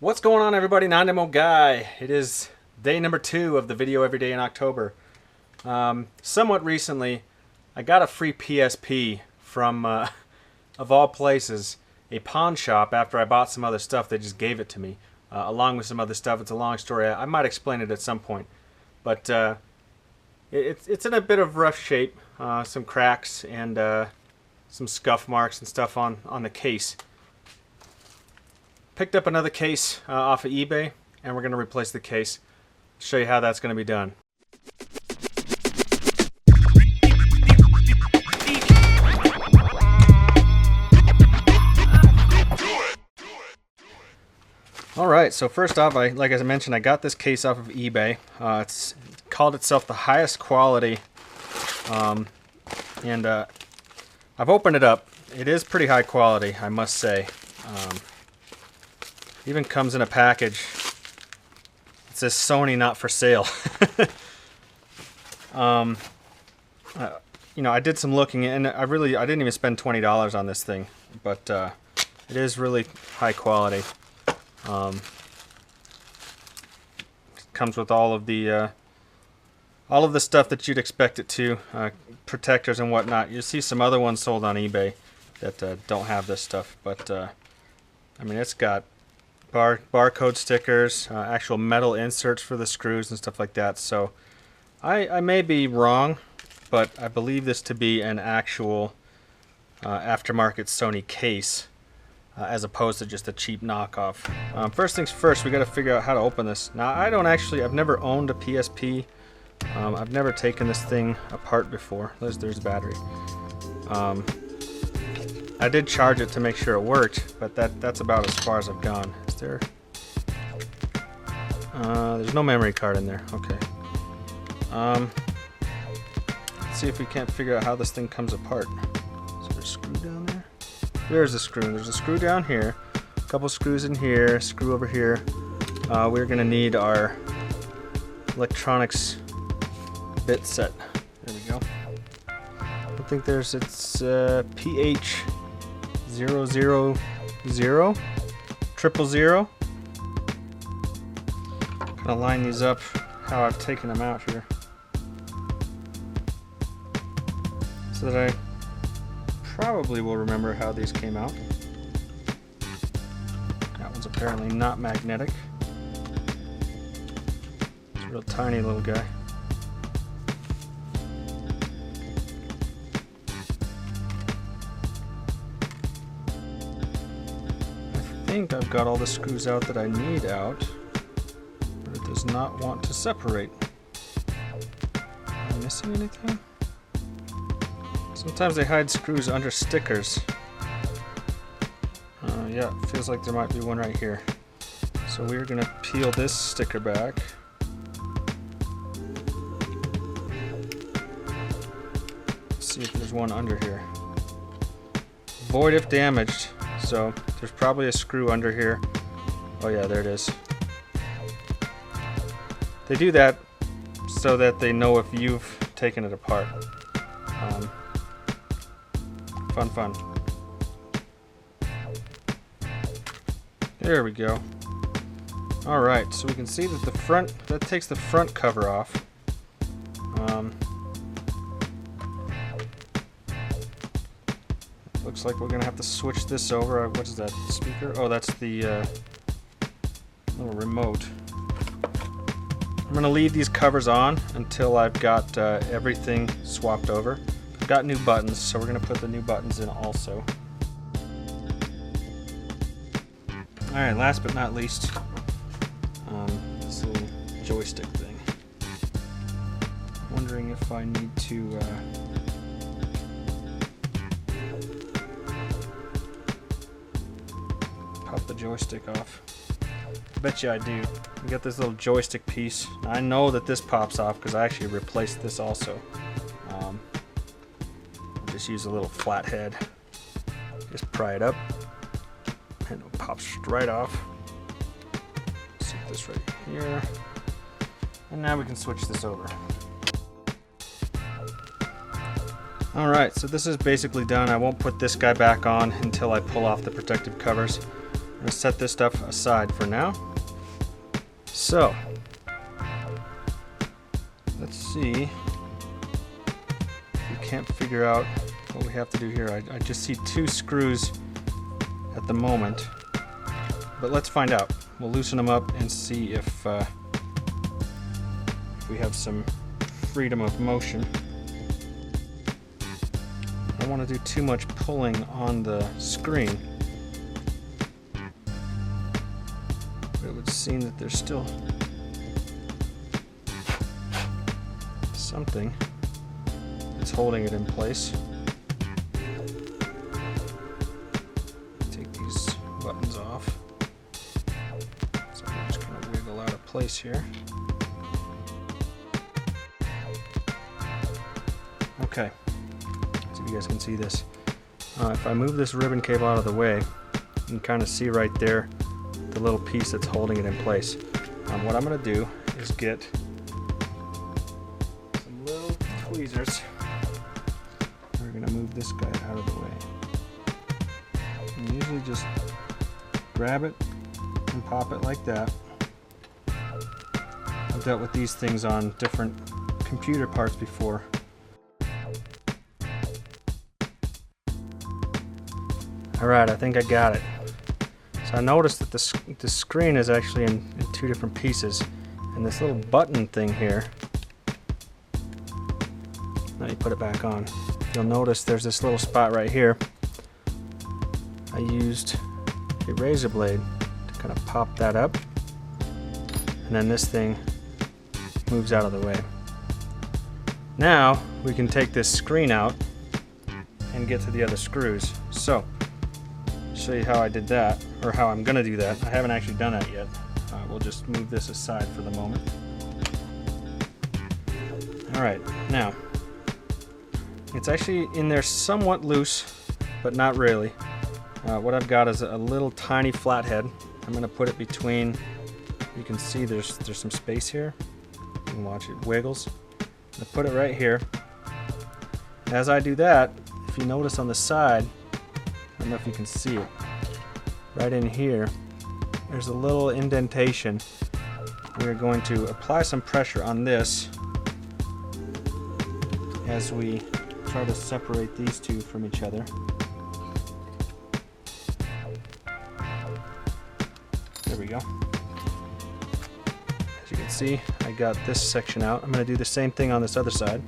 What's going on, everybody? Nandemo guy. It is day number 2 of the video every day in October. Somewhat recently, I got a free PSP from, of all places, a pawn shop. After I bought some other stuff, they just gave it to me, along with some other stuff. It's a long story. I might explain it at some point, but it's in a bit of rough shape. Some cracks and some scuff marks and stuff on the case. Picked up another case off of eBay, and we're going to replace the case. Show you how that's going to be done. Alright, so first off, like I mentioned, I got this case off of eBay. It's called itself the highest quality, and I've opened it up. It is pretty high quality, I must say. Even comes in a package. It says Sony not for sale. You know, I did some looking, and I didn't even spend $20 on this thing, but it is really high quality. It comes with all of the stuff that you'd expect it to, protectors and whatnot. You see some other ones sold on eBay that don't have this stuff, but I mean, it's got barcode stickers, actual metal inserts for the screws and stuff like that. So I may be wrong, but I believe this to be an actual aftermarket Sony case, as opposed to just a cheap knockoff. First things first, we got to figure out how to open this. Now, I've never owned a PSP. I've never taken this thing apart before. There's the battery. I did charge it to make sure it worked, but that's about as far as I've gone. Is there? There's no memory card in there. Okay. Let's see if we can't figure out how this thing comes apart. Is there a screw down there? There's a screw. There's a screw down here. A couple screws in here. Screw over here. We're gonna need our electronics bit set. There we go. I think it's PH000 000. Gonna line these up how I've taken them out here, so that I probably will remember how these came out. That one's apparently not magnetic. It's a real tiny little guy. I think I've got all the screws out that I need out, but it does not want to separate. Am I missing anything? Sometimes they hide screws under stickers. Yeah, it feels like there might be one right here. So we're gonna peel this sticker back. See if there's one under here. Void if damaged. So there's probably a screw under here. Oh yeah, there it is. They do that so that they know if you've taken it apart. Fun. There we go. Alright, so we can see that that takes the front cover off. Looks like we're gonna have to switch this over. What is that, speaker? Oh, that's the little remote. I'm gonna leave these covers on until I've got everything swapped over. I've got new buttons, so we're gonna put the new buttons in also. Alright, last but not least, this little joystick thing. Wondering if I need to pop the joystick off. I bet you I do. You got this little joystick piece. I know that this pops off because I actually replaced this also. I'll just use a little flat head. Just pry it up, and it pops right off. Set this right here, and now we can switch this over. Alright, so this is basically done. I won't put this guy back on until I pull off the protective covers. going to set this stuff aside for now. So, let's see. We can't figure out what we have to do here. I just see 2 screws at the moment, but let's find out. We'll loosen them up and see if we have some freedom of motion. I don't want to do too much pulling on the screen. But it would seem that there's still something that's holding it in place. Take these buttons off. So I'm just going to wiggle out of place here. Okay, let's see if you guys can see this. If I move this ribbon cable out of the way, you can kind of see right there the little piece that's holding it in place. What I'm going to do is get some little tweezers. We're going to move this guy out of the way. And usually just grab it and pop it like that. I've dealt with these things on different computer parts before. Alright, I think I got it. So I noticed that the screen is actually in 2 different pieces. And this little button thing here, now you put it back on, you'll notice there's this little spot right here. I used a razor blade to kind of pop that up. And then this thing moves out of the way. Now we can take this screen out and get to the other screws. So, show you how I did that, or how I'm gonna do that. I haven't actually done that yet. We'll just move this aside for the moment. Alright, now it's actually in there somewhat loose, but not really. What I've got is a little tiny flathead. I'm gonna put it between, you can see there's some space here. You can watch it wiggles. I'm gonna put it right here. As I do that, if you notice on the side, I don't know if you can see it. Right in here, there's a little indentation. We're going to apply some pressure on this as we try to separate these 2 from each other. There we go. As you can see, I got this section out. I'm going to do the same thing on this other side.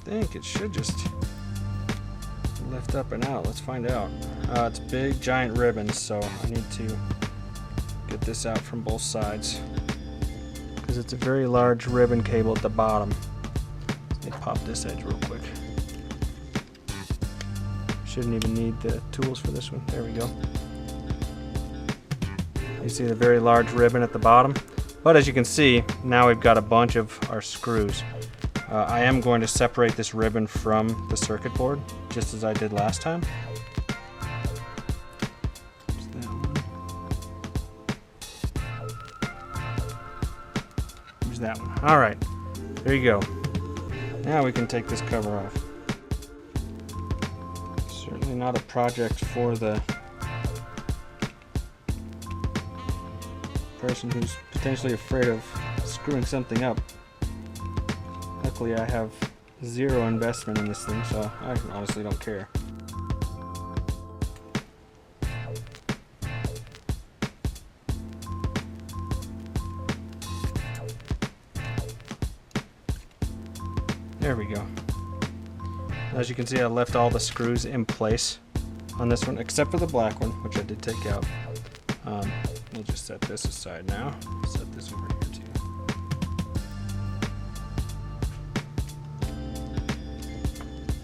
I think it should just lift up and out. Let's find out. It's big giant ribbons, so I need to get this out from both sides because it's a very large ribbon cable at the bottom. Let me pop this edge real quick. Shouldn't even need the tools for this one. There we go. You see the very large ribbon at the bottom, but as you can see, now we've got a bunch of our screws. I am going to separate this ribbon from the circuit board, just as I did last time. There's that one. There's that one. All right, there you go. Now we can take this cover off. Certainly not a project for the person who's potentially afraid of screwing something up. Luckily, I have 0 investment in this thing, so I honestly don't care. There we go. As you can see, I left all the screws in place on this one, except for the black one, which I did take out. We'll just set this aside now. Set this over here too.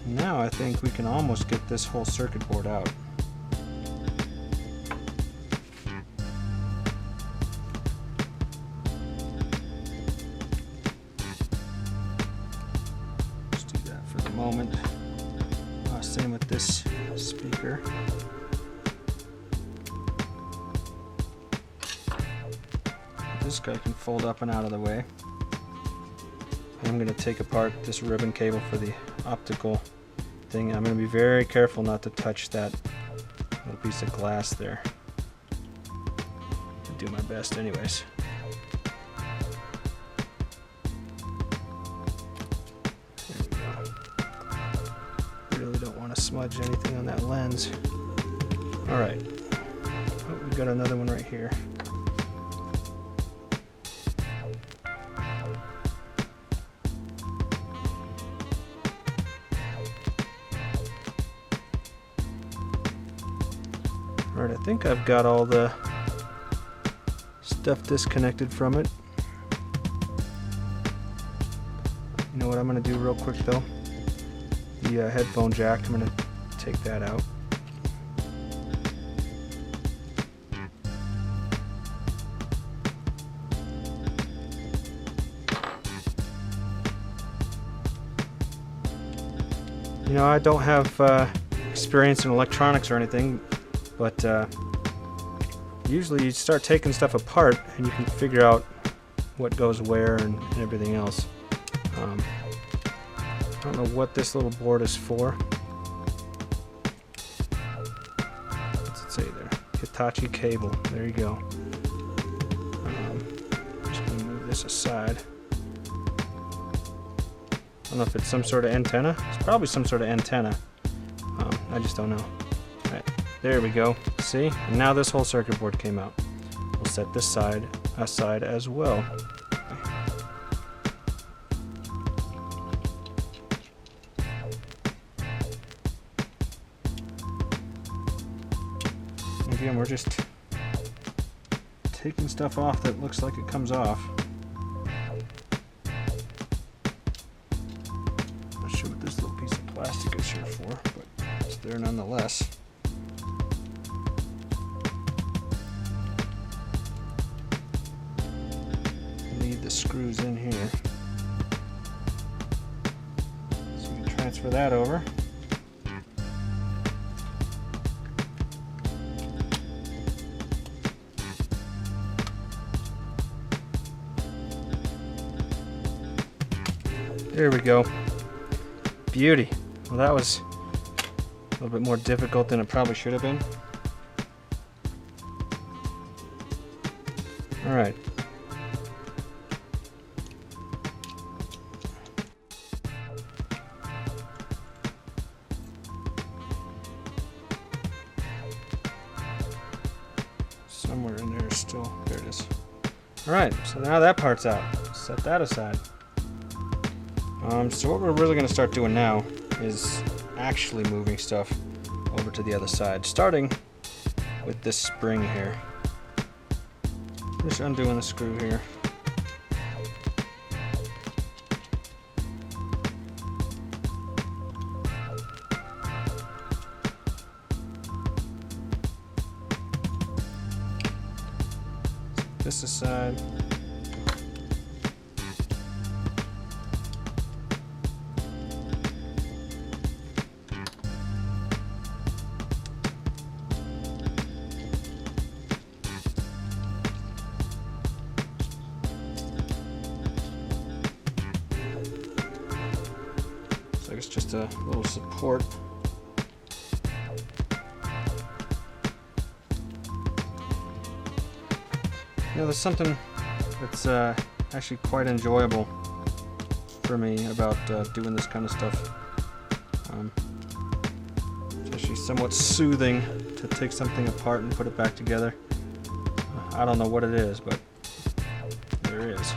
Now I think we can almost get this whole circuit board out. Let's do that for the moment. Same with this speaker. This guy can fold up and out of the way. I'm going to take apart this ribbon cable for the optical thing. I'm going to be very careful not to touch that little piece of glass there. I'll do my best anyways. There we go. Really don't want to smudge anything on that lens. Alright. Oh, we've got another one right here. Alright, I think I've got all the stuff disconnected from it. You know what I'm going to do real quick though? The headphone jack, I'm going to take that out. You know, I don't have experience in electronics or anything, but usually you start taking stuff apart and you can figure out what goes where and everything else. I don't know what this little board is for. What's it say there? Hitachi cable. There you go. Just going to move this aside. I don't know if it's some sort of antenna. It's probably some sort of antenna. I just don't know. Alright, there we go. See? And now this whole circuit board came out. We'll set this side aside as well. Again, we're just taking stuff off that looks like it comes off. Not sure what this little piece of plastic is here for, but it's there nonetheless. Leave the screws in here. So we can transfer that over. There we go. Beauty. Well, that was a little bit more difficult than it probably should have been. All right. Somewhere in there still. There it is. All right. So now that part's out. Set that aside. So what we're really going to start doing now is actually moving stuff over to the other side, starting with this spring here. Just undoing the screw here. Set this aside. It's just a little support. You know, there's something that's actually quite enjoyable for me about doing this kind of stuff. It's actually somewhat soothing to take something apart and put it back together. I don't know what it is, but there it is.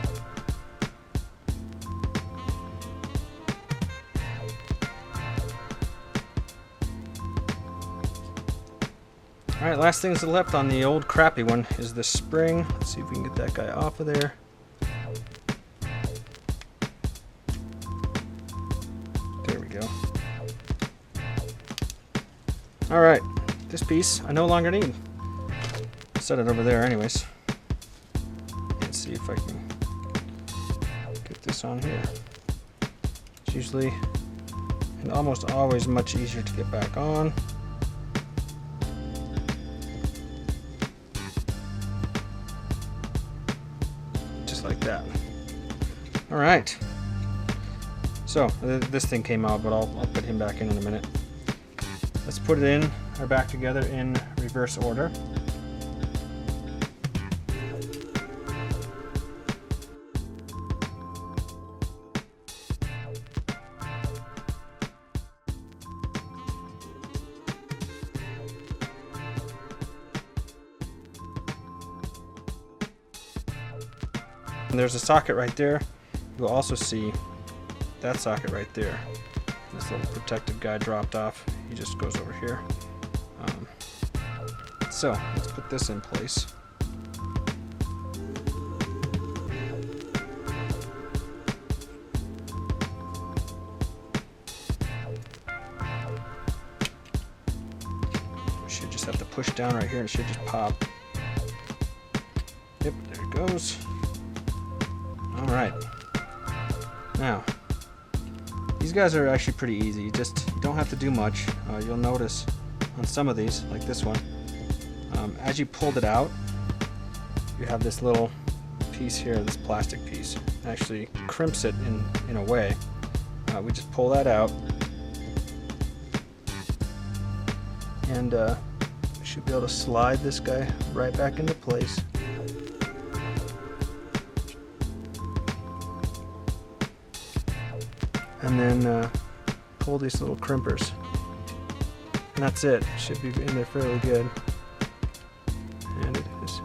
Alright, last things left on the old crappy one is the spring. Let's see if we can get that guy off of there. There we go. Alright, this piece I no longer need. Set it over there anyways. Let's see if I can get this on here. It's usually and almost always much easier to get back on. Like that. All right. So this thing came out, but I'll put him back in a minute. Let's put it in or back together in reverse order. And there's a socket right there. You'll also see that socket right there. This little protective guy dropped off. He just goes over here. So let's put this in place. We should just have to push down right here and it should just pop. Yep, there it goes. All right. Now, these guys are actually pretty easy. You don't have to do much. You'll notice on some of these, like this one, as you pulled it out, you have this little piece here, this plastic piece. It actually crimps it in a way. We just pull that out, and we should be able to slide this guy right back into place. And then pull these little crimpers. And that's it. Should be in there fairly good. And it is.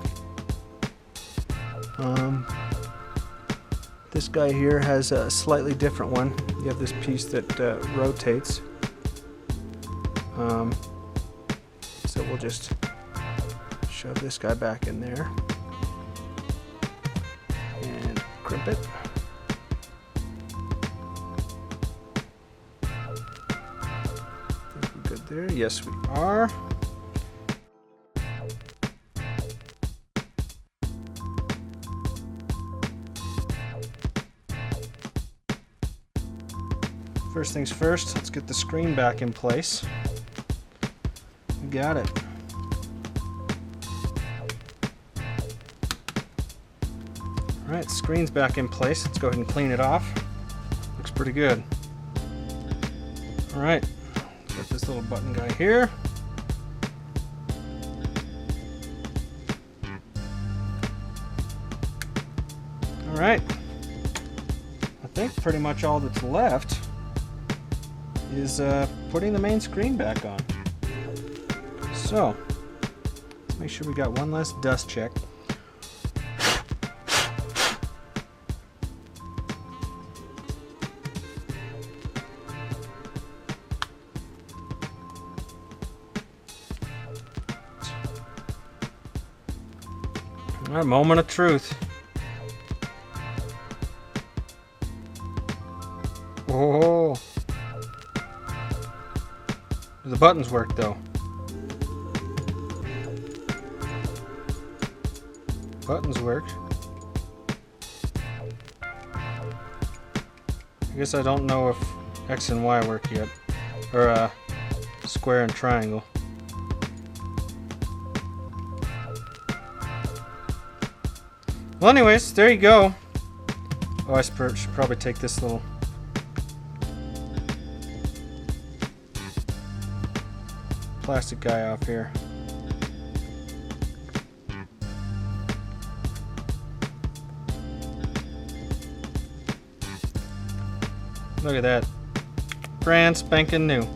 This guy here has a slightly different one. You have this piece that rotates. So we'll just shove this guy back in there. And crimp it. There, yes we are. First things first, let's get the screen back in place. We got it. Alright, screen's back in place. Let's go ahead and clean it off. Looks pretty good. Alright. Got this little button guy here. Alright. I think pretty much all that's left is putting the main screen back on. So, let's make sure we got one last dust check. Alright, moment of truth. Oh, the buttons work though. Buttons work. I guess I don't know if X and Y work yet, or square and triangle. Well, anyways, there you go. Oh, I should probably take this little plastic guy off here. Look at that. Brand spanking new.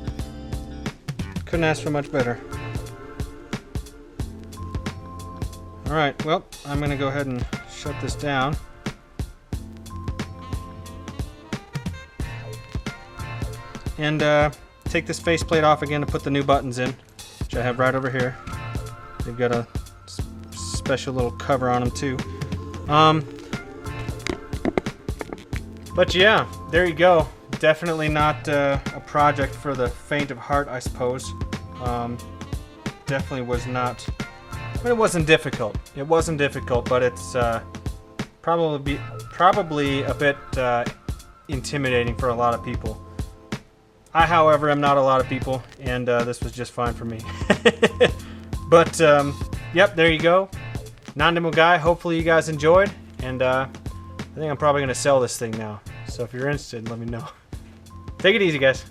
Couldn't ask for much better. Alright, well, I'm going to go ahead and shut this down. And take this faceplate off again to put the new buttons in, which I have right over here. They've got a special little cover on them too. But yeah, there you go. Definitely not a project for the faint of heart, I suppose. Definitely was not. But it wasn't difficult. It wasn't difficult, but it's probably a bit intimidating for a lot of people. I, however, am not a lot of people, and this was just fine for me. But yep, there you go. Nandemo guy. Hopefully you guys enjoyed, and I think I'm probably gonna sell this thing now. So if you're interested, let me know. Take it easy, guys.